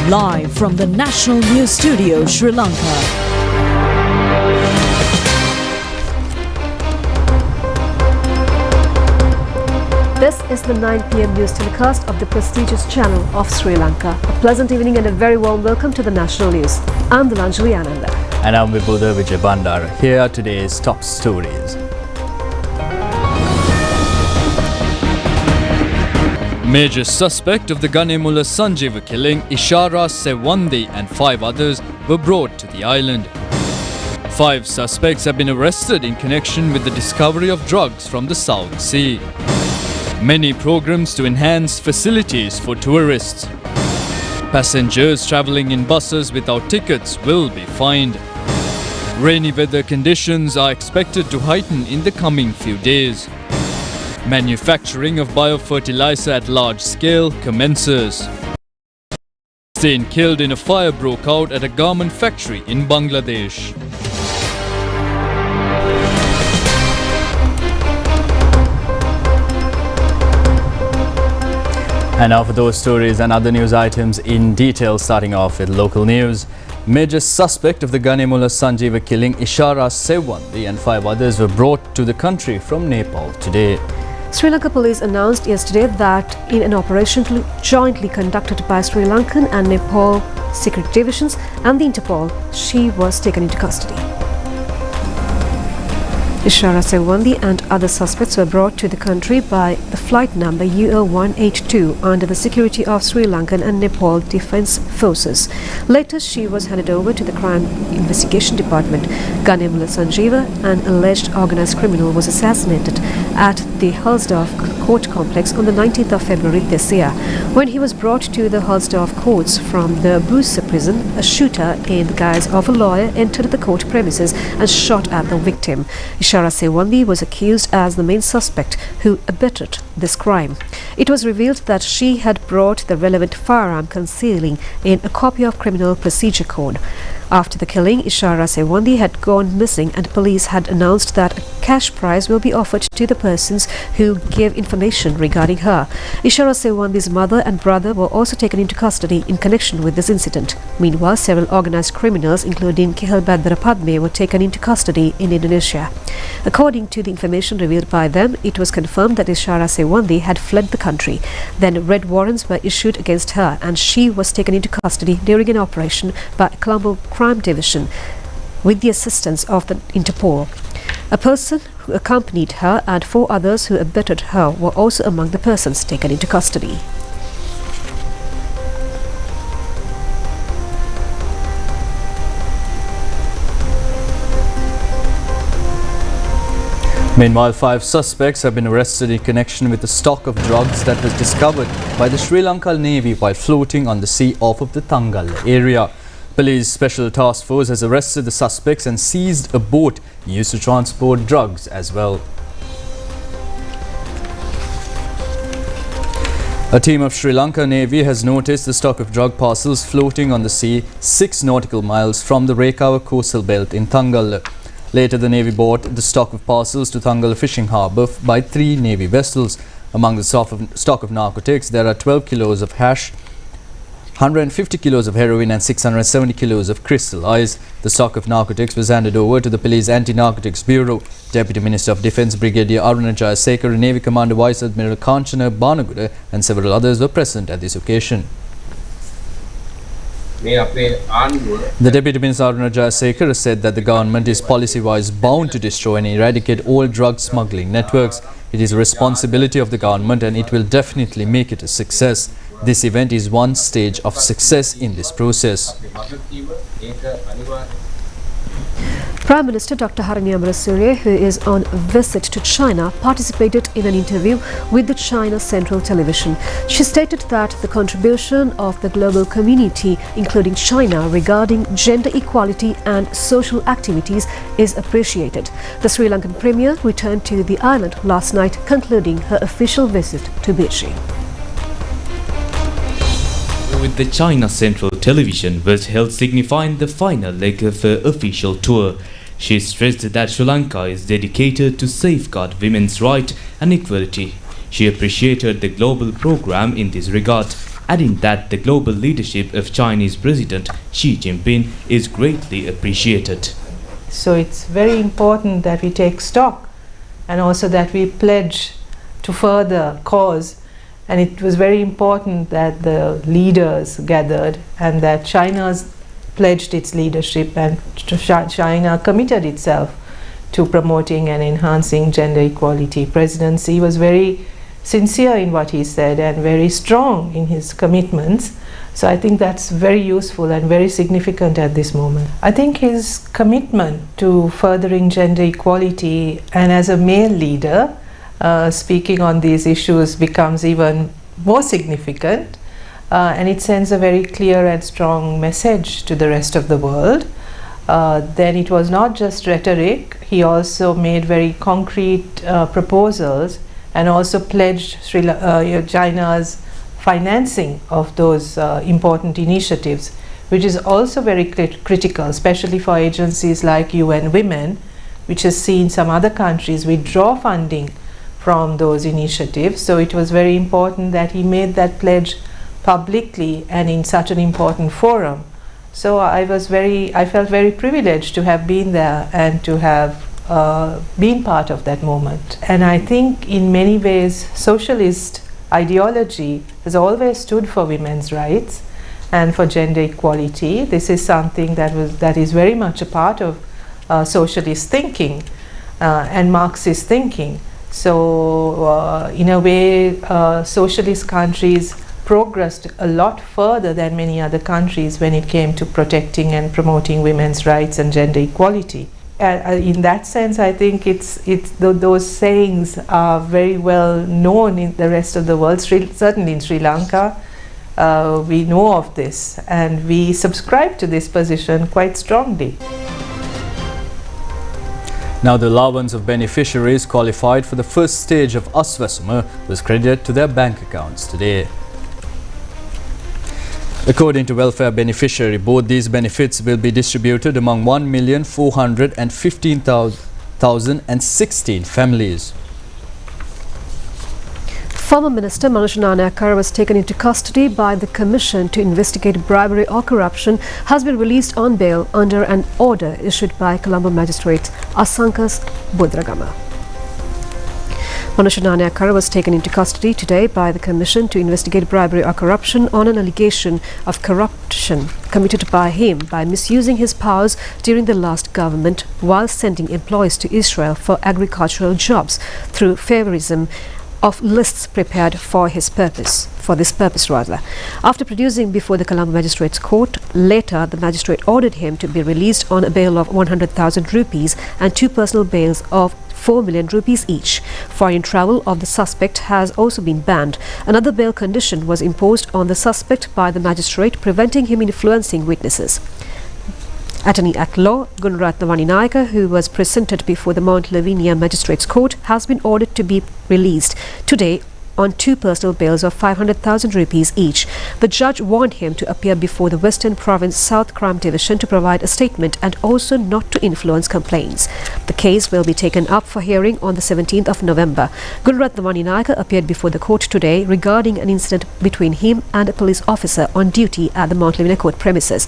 Live from the National News Studio, Sri Lanka. This is the 9 p.m. news telecast of the prestigious channel of Sri Lanka. A pleasant evening and a very warm welcome to the national news. I'm Dilanjali Ananda. And I'm Vibhuda Vijay Bandara. Here are today's top stories. Major suspect of the Ganemula Sanjeeva killing, Ishara Sewandi, and 5 others were brought to the island. 5 suspects have been arrested in connection with the discovery of drugs from the South Sea. Many programs to enhance facilities for tourists. Passengers travelling in buses without tickets will be fined. Rainy weather conditions are expected to heighten in the coming few days. Manufacturing of biofertilizer at large scale commences. 16 killed in a fire broke out at a garment factory in Bangladesh. And now for those stories and other news items in detail, starting off with local news. Major suspect of the Ganemula Sanjeeva killing, Ishara Sewandi, and 5 others were brought to the country from Nepal today. Sri Lanka police announced yesterday that in an operation jointly conducted by Sri Lankan and Nepal secret divisions and the Interpol, she was taken into custody. Ishara Sewandi and other suspects were brought to the country by the flight number UL182 under the security of Sri Lankan and Nepal Defence Forces. Later, she was handed over to the Crime Investigation Department. Ganemula Sanjeeva, an alleged organised criminal, was assassinated at the Hulsdorf Court Complex on the 19th of February this year. When he was brought to the Hulsdorf courts from the Busa prison, a shooter in the guise of a lawyer entered the court premises and shot at the victim. Ishara Sewandi was accused as the main suspect who abetted this crime. It was revealed that she had brought the relevant firearm concealing in a copy of Criminal Procedure Code. After the killing, Ishara Sewandi had gone missing and police had announced that a cash prize will be offered to the persons who gave information regarding her. Ishara Sewandi's mother and brother were also taken into custody in connection with this incident. Meanwhile, several organised criminals, including Kehal Badra Padme, were taken into custody in Indonesia. According to the information revealed by them, it was confirmed that Ishara Sewandi had fled the country. Then red warrants were issued against her and she was taken into custody during an operation by Colombo Crime Division with the assistance of the Interpol. A person who accompanied her and 4 others who abetted her were also among the persons taken into custody. Meanwhile, 5 suspects have been arrested in connection with the stock of drugs that was discovered by the Sri Lankan Navy while floating on the sea off of the Tangalla area. Police Special Task Force has arrested the suspects and seized a boat used to transport drugs as well. A team of Sri Lanka Navy has noticed the stock of drug parcels floating on the sea 6 nautical miles from the Rekawa coastal belt in Tangalla. Later, the Navy brought the stock of parcels to Tangalla fishing harbour by 3 Navy vessels. Among the stock of narcotics, there are 12 kilos of hash, 150 kilos of heroin and 670 kilos of crystal ice. The stock of narcotics was handed over to the Police Anti-Narcotics Bureau. Deputy Minister of Defence Brigadier Aruna Jayasekara and Navy Commander Vice Admiral Kanchana Banaguda and several others were present at this occasion. The Deputy Minister Aruna Jayasekara said that the government is policy-wise bound to destroy and eradicate all drug smuggling networks. It is a responsibility of the government and it will definitely make it a success. This event is one stage of success in this process. Prime Minister Dr. Harini Amarasuriya, who is on visit to China, participated in an interview with the China Central Television. She stated that the contribution of the global community, including China, regarding gender equality and social activities is appreciated. The Sri Lankan Premier returned to the island last night, concluding her official visit to Beijing. With the China Central Television was held signifying the final leg of her official tour. She stressed that Sri Lanka is dedicated to safeguard women's rights and equality. She appreciated the global program in this regard. adding that the global leadership of Chinese President Xi Jinping is greatly appreciated. So it's very important that we take stock and also that we pledge to further cause. And it was very important that the leaders gathered and that China's pledged its leadership and China committed itself to promoting and enhancing gender equality. President Xi was very sincere in what he said and very strong in his commitments. So I think that's very useful and very significant at this moment. I think his commitment to furthering gender equality and as a male leader speaking on these issues becomes even more significant. And it sends a very clear and strong message to the rest of the world. Then it was not just rhetoric, he also made very concrete proposals and also pledged China's financing of those important initiatives, which is also very critical, especially for agencies like UN Women, which has seen some other countries withdraw funding from those initiatives. So it was very important that he made that pledge publicly and in such an important forum. So I felt very privileged to have been there and to have been part of that moment. And I think in many ways socialist ideology has always stood for women's rights and for gender equality. This is something that is very much a part of socialist thinking and Marxist thinking. So in a way socialist countries progressed a lot further than many other countries when it came to protecting and promoting women's rights and gender equality. In that sense, I think those sayings are very well known in the rest of the world. Certainly in Sri Lanka, we know of this and we subscribe to this position quite strongly. Now the allowance of beneficiaries qualified for the first stage of Aswasuma was credited to their bank accounts today. According to Welfare Beneficiary Board, these benefits will be distributed among 1,415,016 families. Former Minister Manoj Nanayakar was taken into custody by the Commission to investigate bribery or corruption, has been released on bail under an order issued by Colombo Magistrate Asankas Budragama. Manoj Nanayakar was taken into custody today by the Commission to investigate bribery or corruption on an allegation of corruption committed by him by misusing his powers during the last government while sending employees to Israel for agricultural jobs through favorism of lists prepared for this purpose. After producing before the Colombo Magistrates Court, later the magistrate ordered him to be released on a bail of 100,000 rupees and 2 personal bails of 4 million rupees each. Foreign travel of the suspect has also been banned. Another bail condition was imposed on the suspect by the magistrate, preventing him influencing witnesses. Attorney at law Gunaratnavani Nayaka, who was presented before the Mount Lavinia Magistrates Court, has been ordered to be released today on 2 personal bails of 500,000 rupees each. The judge warned him to appear before the Western Province South Crime Division to provide a statement and also not to influence complaints. The case will be taken up for hearing on the 17th of November. Gunaratnavani Nayaka appeared before the court today regarding an incident between him and a police officer on duty at the Mount Lavinia Court premises.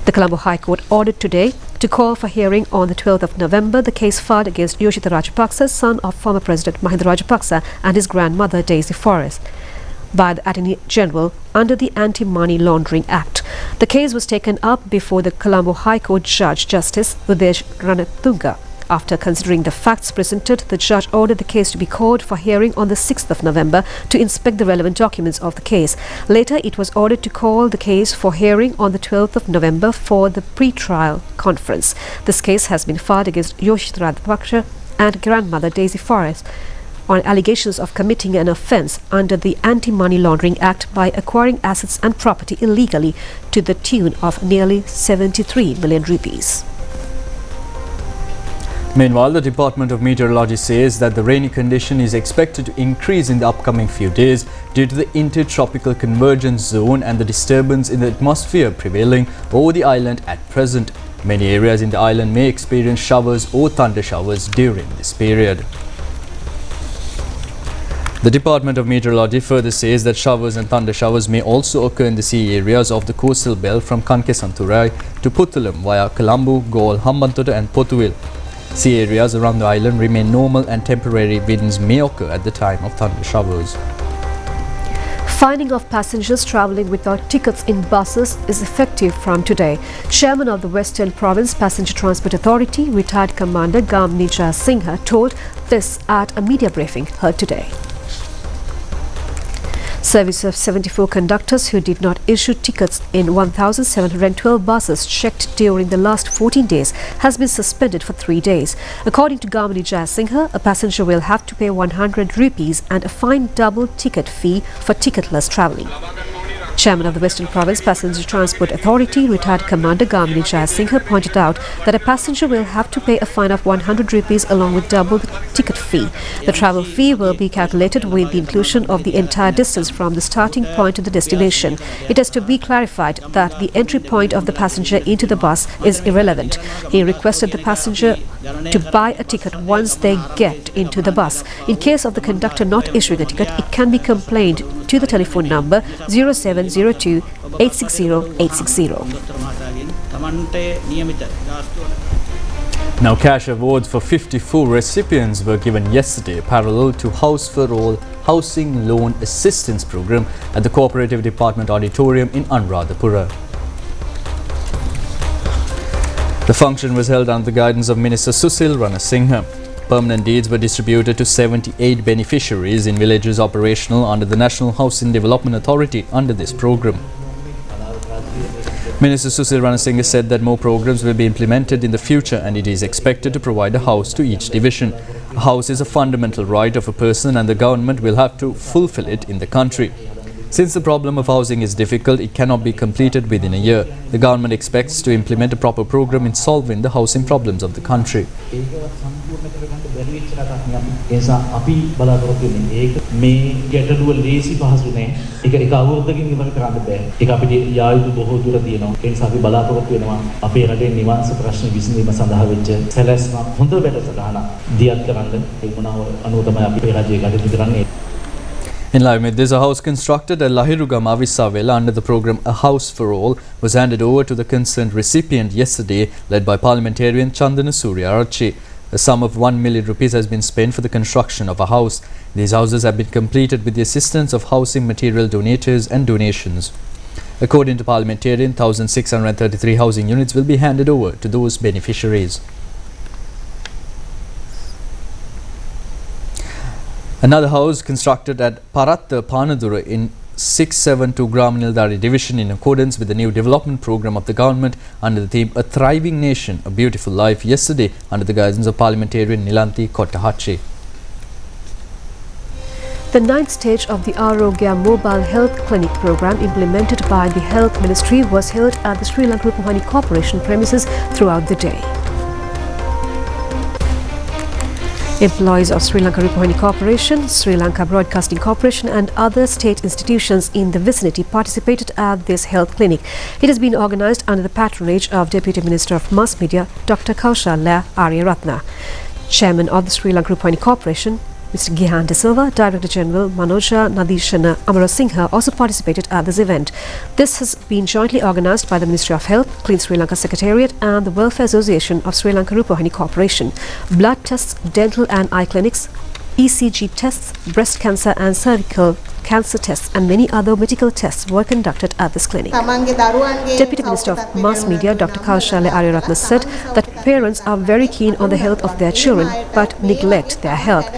The Colombo High Court ordered today to call for hearing on the 12th of November the case filed against Yoshitha Rajapaksa, son of former President Mahinda Rajapaksa, and his grandmother Daisy Forrest, by the Attorney General under the Anti-Money Laundering Act. The case was taken up before the Colombo High Court Judge Justice Udesh Ranatunga. After considering the facts presented, the judge ordered the case to be called for hearing on the 6th of November to inspect the relevant documents of the case. Later, it was ordered to call the case for hearing on the 12th of November for the pre-trial conference. This case has been filed against Yoshitha Rajapaksa and grandmother Daisy Forrest on allegations of committing an offence under the Anti-Money Laundering Act by acquiring assets and property illegally to the tune of nearly 73 million rupees. Meanwhile, the Department of Meteorology says that the rainy condition is expected to increase in the upcoming few days due to the intertropical convergence zone and the disturbance in the atmosphere prevailing over the island at present. Many areas in the island may experience showers or thunder showers during this period. The Department of Meteorology further says that showers and thunder showers may also occur in the sea areas of the coastal belt from Kankesanturai to Puttalam via Colombo, Galle, Hambantota and Pothuil. Sea areas around the island remain normal and temporary winds may occur at the time of thunder showers. Fining of passengers travelling without tickets in buses is effective from today. Chairman of the Western Province Passenger Transport Authority, retired Commander Gamni Singha, told this at a media briefing heard today. Service of 74 conductors who did not issue tickets in 1,712 buses checked during the last 14 days has been suspended for 3 days. According to Gamni Singha, a passenger will have to pay 100 rupees and a fine double ticket fee for ticketless travelling. Chairman of the Western Province Passenger Transport Authority, retired Commander Gamni Singha, pointed out that a passenger will have to pay a fine of 100 rupees along with double the ticket fee. The travel fee will be calculated with the inclusion of the entire distance from the starting point to the destination. It has to be clarified that the entry point of the passenger into the bus is irrelevant. He requested the passenger to buy a ticket once they get into the bus. In case of the conductor not issuing a ticket, it can be complained to the telephone number 0702 860 860. Now, cash awards for 54 recipients were given yesterday, parallel to House for All Housing Loan Assistance Program at the Cooperative Department Auditorium in Anuradhapura. The function was held under the guidance of Minister Susil Ranasinghe. Permanent deeds were distributed to 78 beneficiaries in villages operational under the National Housing Development Authority under this program. Minister Susil Ranasinghe said that more programs will be implemented in the future and it is expected to provide a house to each division. A house is a fundamental right of a person and the government will have to fulfill it in the country. Since the problem of housing is difficult, it cannot be completed within a year. The government expects to implement a proper program in solving the housing problems of the country. In line with this, a house constructed at Lahirugam Avisavela under the program A House for All was handed over to the concerned recipient yesterday, led by parliamentarian Chandana Surya Archi. A sum of 1 million rupees has been spent for the construction of a house. These houses have been completed with the assistance of housing material donators and donations. According to parliamentarian, 1,633 housing units will be handed over to those beneficiaries. Another house constructed at Paratta Panadura in 672 Gramanildari division in accordance with the new development program of the government under the theme A Thriving Nation, A Beautiful Life yesterday under the guidance of parliamentarian Nilanthi Kottahachi. The 9th stage of the Arogya Mobile Health Clinic program implemented by the Health Ministry was held at the Sri Lanka Rupavahini Corporation premises throughout the day. Employees of Sri Lanka Rupavahini Corporation, Sri Lanka Broadcasting Corporation and other state institutions in the vicinity participated at this health clinic. It has been organized under the patronage of Deputy Minister of Mass Media, Dr. Kaushalya Aryaratna. Chairman of the Sri Lanka Rupavahini Corporation, Mr. Gihan De Silva, Director General Manoja Nadishana Amarasinghe also participated at this event. This has been jointly organized by the Ministry of Health, Clean Sri Lanka Secretariat and the Welfare Association of Sri Lanka Rupavahini Corporation. Blood tests, dental and eye clinics, ECG tests, breast cancer and cervical cancer tests and many other medical tests were conducted at this clinic. Deputy Minister of Mass Media, Dr. Kaushalya Aryaratna said that parents are very keen on the health of their children but neglect their health.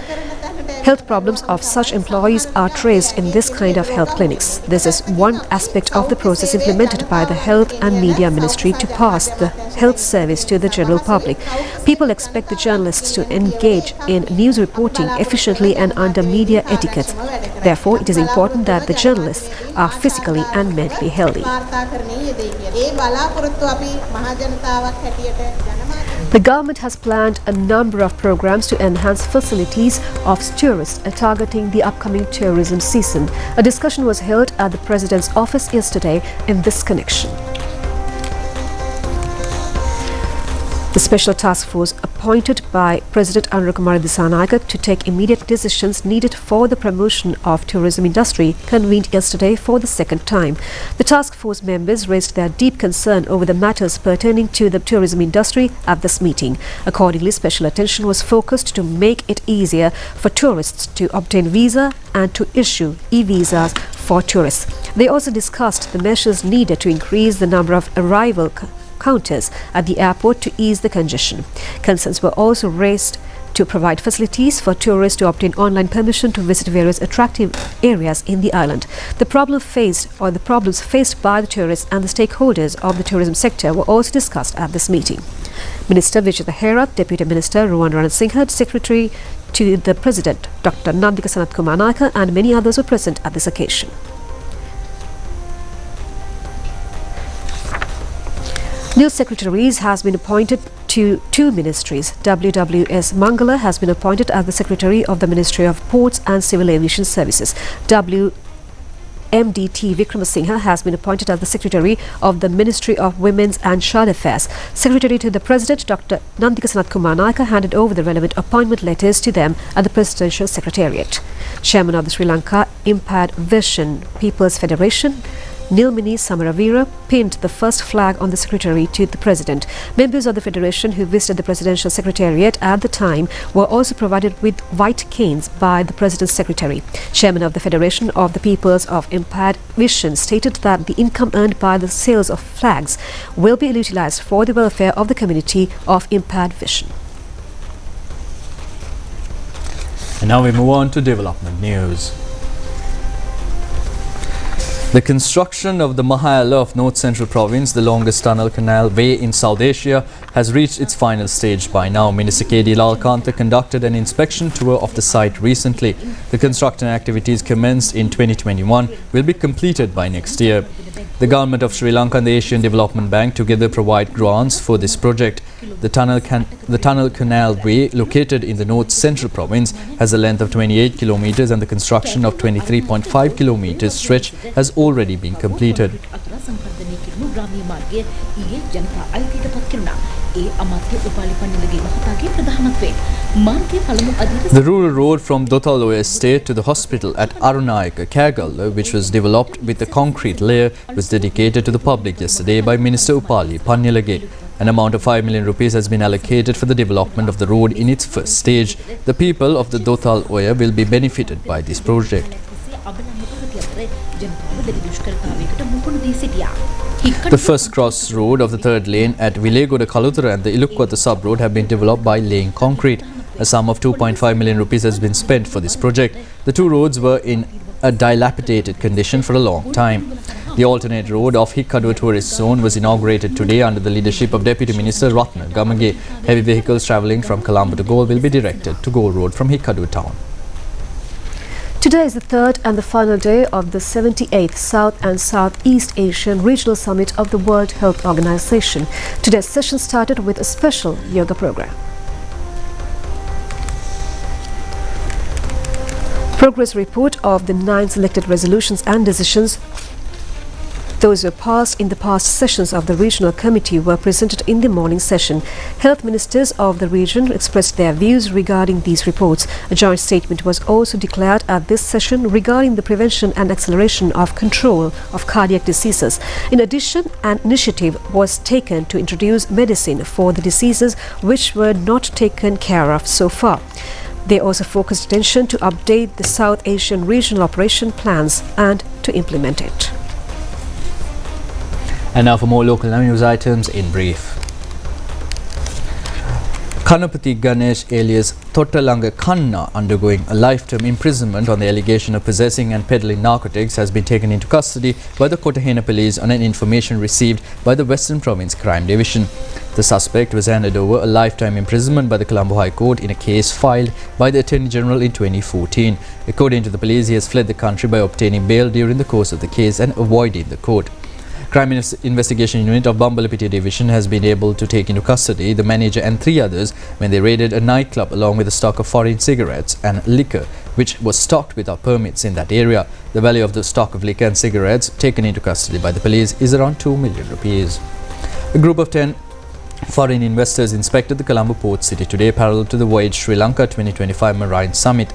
Health problems of such employees are traced in this kind of health clinics. This is one aspect of the process implemented by the Health and Media Ministry to pass the health service to the general public. People expect the journalists to engage in news reporting efficiently and under media etiquette. Therefore, it is important that the journalists are physically and mentally healthy. The government has planned a number of programs to enhance facilities of tourists targeting the upcoming tourism season. A discussion was held at the President's office yesterday in this connection. The special task force appointed by President Anurukumar Dissanayake to take immediate decisions needed for the promotion of tourism industry convened yesterday for the second time. The task force members raised their deep concern over the matters pertaining to the tourism industry at this meeting. Accordingly, special attention was focused to make it easier for tourists to obtain visa and to issue e-visas for tourists. They also discussed the measures needed to increase the number of arrival counters at the airport to ease the congestion. Concerns were also raised to provide facilities for tourists to obtain online permission to visit various attractive areas in the island. The problems faced by the tourists and the stakeholders of the tourism sector were also discussed at this meeting. Minister Vijay Herath, Deputy Minister Ruwan Ranasinha, Secretary to the President Dr. Nandika Sanat Kumar Naika and many others were present at this occasion. New secretaries has been appointed to two ministries. WWS Mangala has been appointed as the Secretary of the Ministry of Ports and Civil Aviation Services. WMDT Vikramasinghe has been appointed as the Secretary of the Ministry of Women's and Child Affairs. Secretary to the President Dr. Nandika Sanat Kumar Naika handed over the relevant appointment letters to them at the Presidential Secretariat. Chairman of the Sri Lanka Impaired Vision People's Federation Nilmini Samaravira pinned the first flag on the Secretary to the President. Members of the Federation who visited the Presidential Secretariat at the time were also provided with white canes by the President's Secretary. Chairman of the Federation of the Peoples of Impaired Vision stated that the income earned by the sales of flags will be utilized for the welfare of the community of impaired vision. And now we move on to development news. The construction of the Mahayala of North Central Province, the longest tunnel canal way in South Asia, has reached its final stage by now. Minister K.D. Lalkantha conducted an inspection tour of the site recently. The construction activities commenced in 2021 will be completed by next year. The Government of Sri Lanka and the Asian Development Bank together provide grants for this project. The tunnel canal way, located in the North Central Province, has a length of 28 kilometers and the construction of 23.5 kilometers stretch has already been completed. The rural road from Dotalo Estate to the hospital at Arunayaka, Kerala, which was developed with a concrete layer, was dedicated to the public yesterday by Minister Upali Pannilage. An amount of 5 million rupees has been allocated for the development of the road in its first stage. The people of the Dotal Oya will be benefited by this project. The first cross road of the third lane at Vilegoda Kalutara and the Ilukwata sub road have been developed by laying concrete. A sum of 2.5 million rupees has been spent for this project. The two roads were in a dilapidated condition for a long time. The alternate road of Hikkadu tourist zone was inaugurated today under the leadership of Deputy Minister Ratna Gamage. Heavy vehicles travelling from Colombo to Galle will be directed to Galle Road from Hikkadu town. Today is the third and the final day of the 78th South and Southeast Asian Regional Summit of the World Health Organization. Today's session started with a special yoga program. Progress report of the 9 selected resolutions and decisions. Those were passed in the past sessions of the Regional Committee were presented in the morning session. Health ministers of the region expressed their views regarding these reports. A joint statement was also declared at this session regarding the prevention and acceleration of control of cardiac diseases. In addition, an initiative was taken to introduce medicine for the diseases which were not taken care of so far. They also focused attention to update the South Asian regional operation plans and to implement it. And now for more local news items in brief. Kanapati Ganesh alias Tottalanga Kanna, undergoing a lifetime imprisonment on the allegation of possessing and peddling narcotics, has been taken into custody by the Kotahena police on an information received by the Western Province Crime Division. The suspect was handed over a lifetime imprisonment by the Colombo High Court in a case filed by the Attorney General in 2014. According to the police, he has fled the country by obtaining bail during the course of the case and avoiding the court. Crime Investigation Unit of Bambalapitiya Division has been able to take into custody the manager and 3 others when they raided a nightclub along with a stock of foreign cigarettes and liquor which was stocked without permits in that area. The value of the stock of liquor and cigarettes taken into custody by the police is around 2 million rupees. A group of 10 Foreign investors inspected the Colombo port city today parallel to the Voyage Sri Lanka 2025 Marine Summit.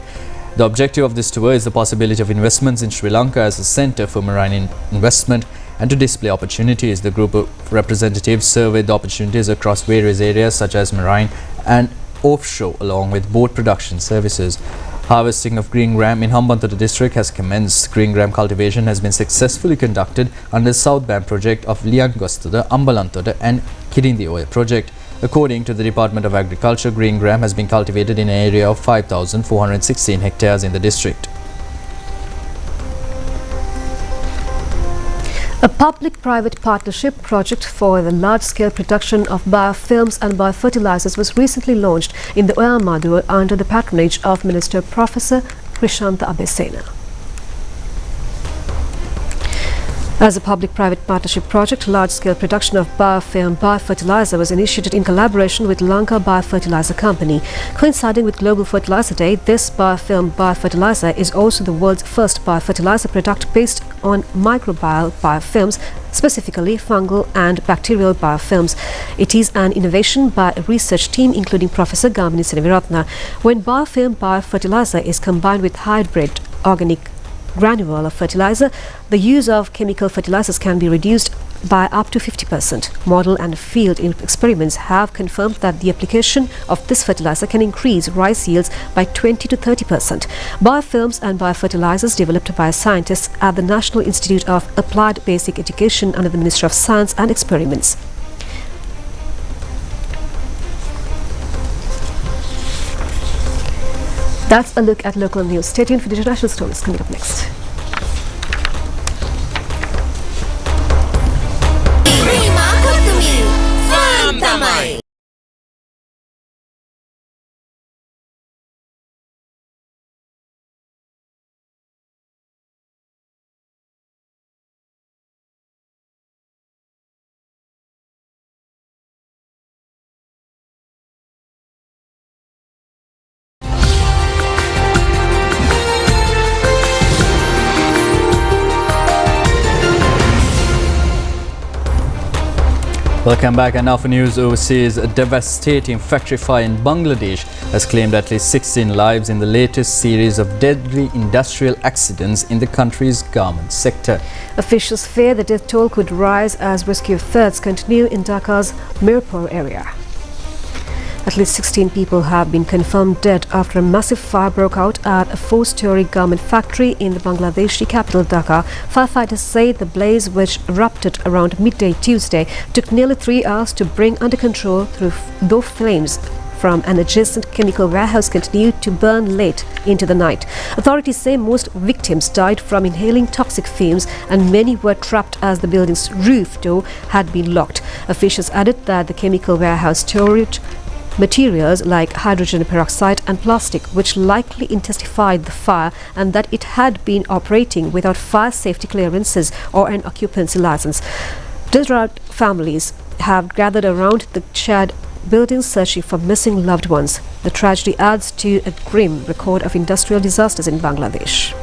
The objective of this tour is the possibility of investments in Sri Lanka as a centre for marine investment and to display opportunities. The group of representatives surveyed the opportunities across various areas such as marine and offshore along with boat production services. Harvesting of green gram in Hambantota district has commenced. Green gram cultivation has been successfully conducted under the South Bank project of Liangostoda, Ambalantoda and Kirindioya project. According to the Department of Agriculture, green gram has been cultivated in an area of 5,416 hectares in the district. A public-private partnership project for the large-scale production of biofilms and biofertilizers was recently launched in the Oyamadur under the patronage of Minister Professor Krishanta Abesena. As a public-private partnership project, large-scale production of biofilm biofertilizer was initiated in collaboration with Lanka Biofertilizer Company. Coinciding with Global Fertilizer Day, this biofilm biofertilizer is also the world's first biofertilizer product based on microbial biofilms, specifically fungal and bacterial biofilms. It is an innovation by a research team including Professor Gamini Seneviratna. When biofilm biofertilizer is combined with hybrid organic granular fertilizer, the use of chemical fertilizers can be reduced by up to 50%. Model and field experiments have confirmed that the application of this fertilizer can increase rice yields by 20 to 30%. Biofilms and biofertilizers developed by scientists at the National Institute of Applied Basic Education under the Ministry of Science and Experiments. That's a look at local news. Stay tuned for the international stories coming up next. Welcome back, and now for news overseas. A devastating factory fire in Bangladesh has claimed at least 16 lives in the latest series of deadly industrial accidents in the country's garment sector. Officials fear the death toll could rise as rescue efforts continue in Dhaka's Mirpur area. At least 16 people have been confirmed dead after a massive fire broke out at a 4-story garment factory in the Bangladeshi capital Dhaka. Firefighters say the blaze, which erupted around midday Tuesday, took nearly 3 hours to bring under control though flames from an adjacent chemical warehouse continued to burn late into the night. Authorities say most victims died from inhaling toxic fumes and many were trapped as the building's roof door had been locked. Officials added that the chemical warehouse storage materials like hydrogen peroxide and plastic, which likely intensified the fire, and that it had been operating without fire safety clearances or an occupancy license. Distraught families have gathered around the shared buildings searching for missing loved ones. The tragedy adds to a grim record of industrial disasters in Bangladesh.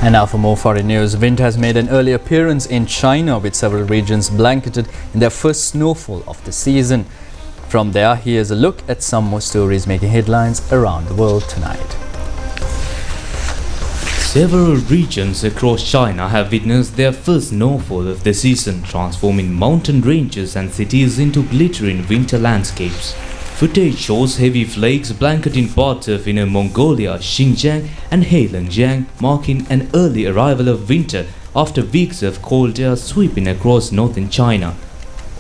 And now for more foreign news. Winter has made an early appearance in China, with several regions blanketed in their first snowfall of the season. From there, here's a look at some more stories making headlines around the world tonight. Several regions across China have witnessed their first snowfall of the season, transforming mountain ranges and cities into glittering winter landscapes. Footage shows heavy flakes blanketing parts of Inner Mongolia, Xinjiang and Heilongjiang, marking an early arrival of winter after weeks of cold air sweeping across northern China.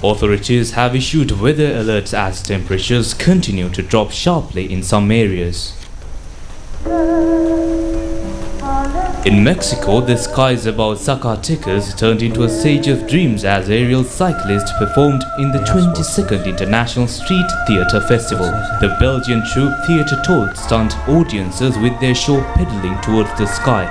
Authorities have issued weather alerts as temperatures continue to drop sharply in some areas. In Mexico, the skies above Zacatecas turned into a stage of dreams as aerial cyclists performed in the 22nd International Street Theatre Festival. The Belgian troupe Theatre Told stunned audiences with their show pedaling towards the sky,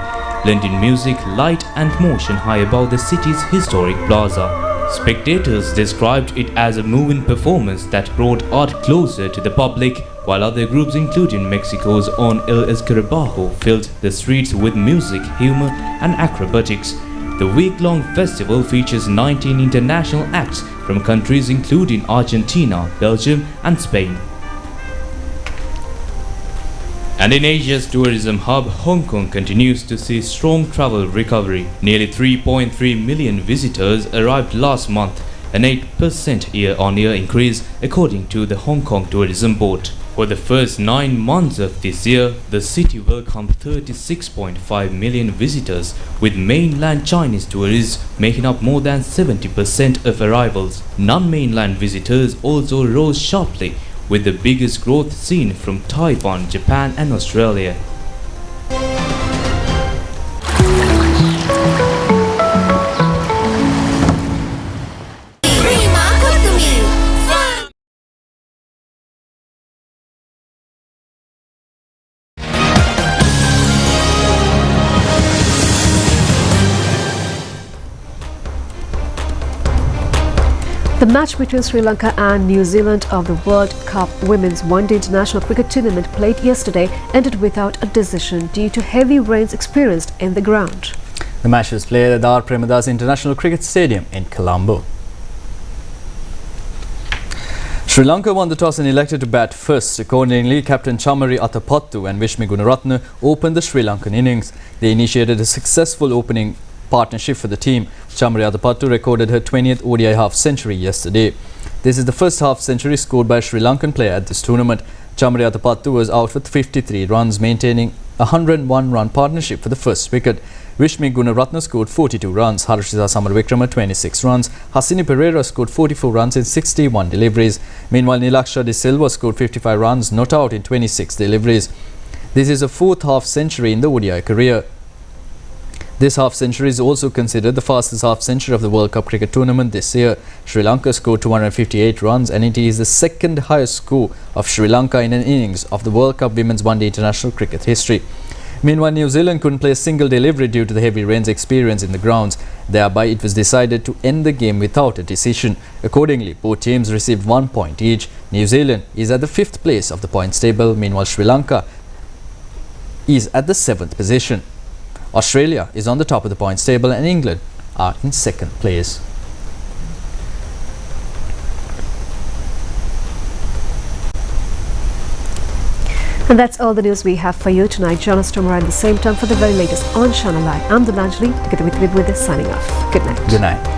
blending music, light and motion high above the city's historic plaza. Spectators described it as a moving performance that brought art closer to the public, while other groups including Mexico's own El Escarabajo filled the streets with music, humor and acrobatics. The week-long festival features 19 international acts from countries including Argentina, Belgium and Spain. And in Asia's tourism hub, Hong Kong continues to see strong travel recovery. Nearly 3.3 million visitors arrived last month, an 8% year-on-year increase according to the Hong Kong Tourism Board. For the first 9 months of this year, the city welcomed 36.5 million visitors, with mainland Chinese tourists making up more than 70% of arrivals. Non-mainland visitors also rose sharply, with the biggest growth seen from Taiwan, Japan and Australia. The match between Sri Lanka and New Zealand of the World Cup Women's One-Day International Cricket Tournament played yesterday ended without a decision due to heavy rains experienced in the ground. The match was played at the R. Premadas International Cricket Stadium in Colombo. Sri Lanka won the toss and elected to bat first. Accordingly, Captain Chamari Athapattu and Vishmi Gunaratne opened the Sri Lankan innings. They initiated a successful opening partnership for the team. Chamari Athapattu recorded her 20th ODI half-century yesterday. This is the first half-century scored by a Sri Lankan player at this tournament. Chamari Athapattu was out for 53 runs, maintaining a 101-run partnership for the first wicket. Vishmi Gunaratne scored 42 runs, Harshita Samarvikrama 26 runs, Hasini Pereira scored 44 runs in 61 deliveries. Meanwhile, Nilaksha De Silva scored 55 runs, not out in 26 deliveries. This is a fourth half-century in the ODI career. This half-century is also considered the fastest half-century of the World Cup cricket tournament this year. Sri Lanka scored 258 runs and it is the second highest score of Sri Lanka in an innings of the World Cup Women's One-Day International Cricket history. Meanwhile, New Zealand couldn't play a single delivery due to the heavy rains experienced in the grounds. Thereby, it was decided to end the game without a decision. Accordingly, both teams received 1 point each. New Zealand is at the 5th place of the points table, meanwhile Sri Lanka is at the 7th position. Australia is on the top of the points table and England are in 2nd place. And that's all the news we have for you tonight. Join us tomorrow at the same time for the very latest on ChannelEye. I'm Delanjali, together with Vibhuda, signing off. Good night. Good night.